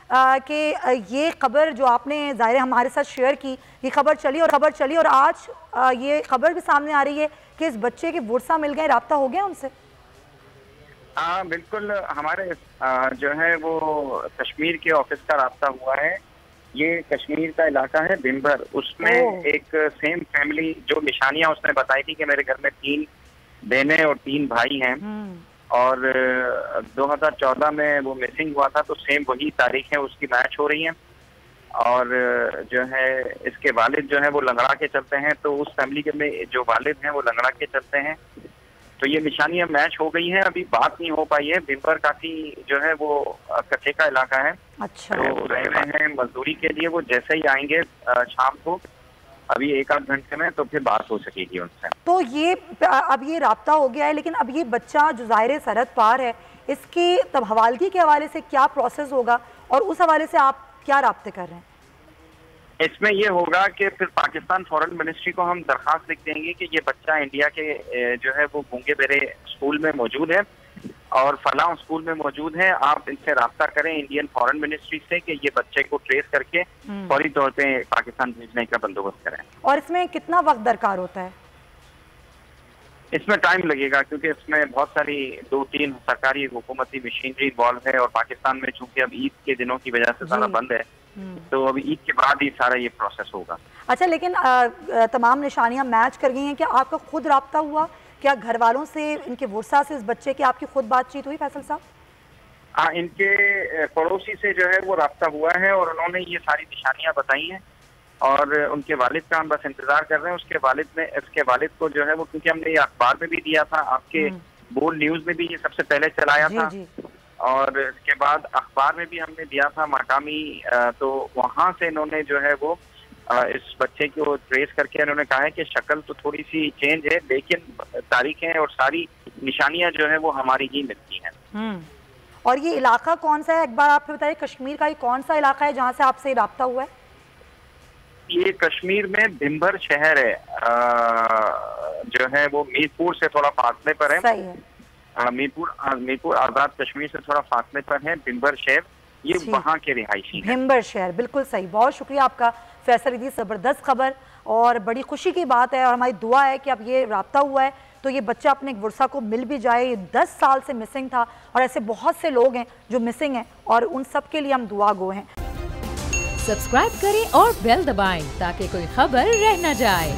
कि ये खबर जो आपने ज़ाहिर हमारे साथ शेयर की, ये खबर चली और आज ये खबर भी सामने आ रही है कि इस बच्चे के वर्सा मिल गए, राब्ता हो गया उनसे। हाँ बिल्कुल, हमारे जो है वो कश्मीर के ऑफिस का राब्ता हुआ है। ये कश्मीर का इलाका है भिम्बर, उसमें एक सेम फैमिली जो निशानियां उसने बताई थी कि मेरे घर में 3 बहनें और 3 भाई हैं और 2014 में वो मिसिंग हुआ था, तो सेम वही तारीख है उसकी मैच हो रही है। और जो है इसके वालिद जो है वो लंगड़ा के चलते हैं, तो उस फैमिली के में जो वालिद हैं वो लंगड़ा के चलते हैं। तो ये निशानियां मैच हो गई हैं, अभी बात नहीं हो पाई है। भिम्बर काफी जो है वो कच्चे का इलाका है। अच्छा। तो रह रहे हैं मजदूरी के लिए, वो जैसे ही आएंगे शाम को, अभी 1-8 घंटे में, तो फिर बात हो सकेगी उनसे। तो ये अब ये राब्ता हो गया है, लेकिन अब ये बच्चा जो ज़ाहिर सरहद पार है, इसकी तब हवालगी के हवाले से क्या प्रोसेस होगा और उस हवाले से आप क्या राब्ते कर रहे हैं? इसमें ये होगा कि फिर पाकिस्तान फॉरेन मिनिस्ट्री को हम दरखास्त लिख देंगे कि ये बच्चा इंडिया के जो है वो गूंगे बेरे स्कूल में मौजूद है और फलां स्कूल में मौजूद है। आप इनसे राब्ता करें इंडियन फॉरेन मिनिस्ट्री से कि ये बच्चे को ट्रेस करके फौरी तौर पे पाकिस्तान भेजने का बंदोबस्त करें। और इसमें कितना वक्त दरकार होता है? इसमें टाइम लगेगा क्योंकि इसमें बहुत सारी 2-3 सरकारी हुकूमती मशीनरी इन्वॉल्व है और पाकिस्तान में चूंकि अब ईद के दिनों की वजह से सारा बंद है, तो अभी ईद के बाद ही सारा ये प्रोसेस होगा। अच्छा, लेकिन तमाम निशानियां मैच कर गई हैं। क्या आपका खुद राब्ता हुआ? क्या घर वालों से, इनके वर्सा से, इस बच्चे की आपकी खुद बातचीत हुई फैसल साहब? हाँ, इनके पड़ोसी से जो है वो राब्ता हुआ है और उन्होंने ये सारी निशानियां बताई हैं और उनके वालिद का हम बस इंतजार कर रहे हैं। उसके वालिद को जो है वो, क्योंकि हमने ये अखबार में भी दिया था, आपके बोल न्यूज में भी ये सबसे पहले चलाया था और इसके बाद अखबार में भी हमने दिया था मकामी, तो वहां से इन्होंने जो है वो इस बच्चे को ट्रेस करके इन्होंने कहा है कि शक्ल तो थोड़ी सी चेंज है लेकिन तारीखें और सारी निशानियां जो है वो हमारी ही मिलती हैं। और ये इलाका कौन सा है, एक बार आप बताइए, कश्मीर का ये कौन सा इलाका है जहाँ से आपसे राब्ता हुआ है? ये कश्मीर में भिम्बर शहर है, जो है वो मीरपुर से थोड़ा फासले पर है। सही है। मीरपुर आजाद कश्मीर से थोड़ा फासले पर है भिम्बर शहर, ये वहाँ के रिहायशी हैं। भिम्बर शहर, बिल्कुल सही। बहुत शुक्रिया आपका फैसल इदी, ज़बरदस्त खबर और बड़ी खुशी की बात है और हमारी दुआ है कि अब ये राब्ता हुआ है तो ये बच्चा अपने वर्सा को मिल भी जाए। ये 10 साल से मिसिंग था और ऐसे बहुत से लोग हैं जो मिसिंग हैं और उन सब के लिए हम दुआ गो हैं। सब्सक्राइब करें और बेल दबाएं ताकि कोई खबर रह न जाए।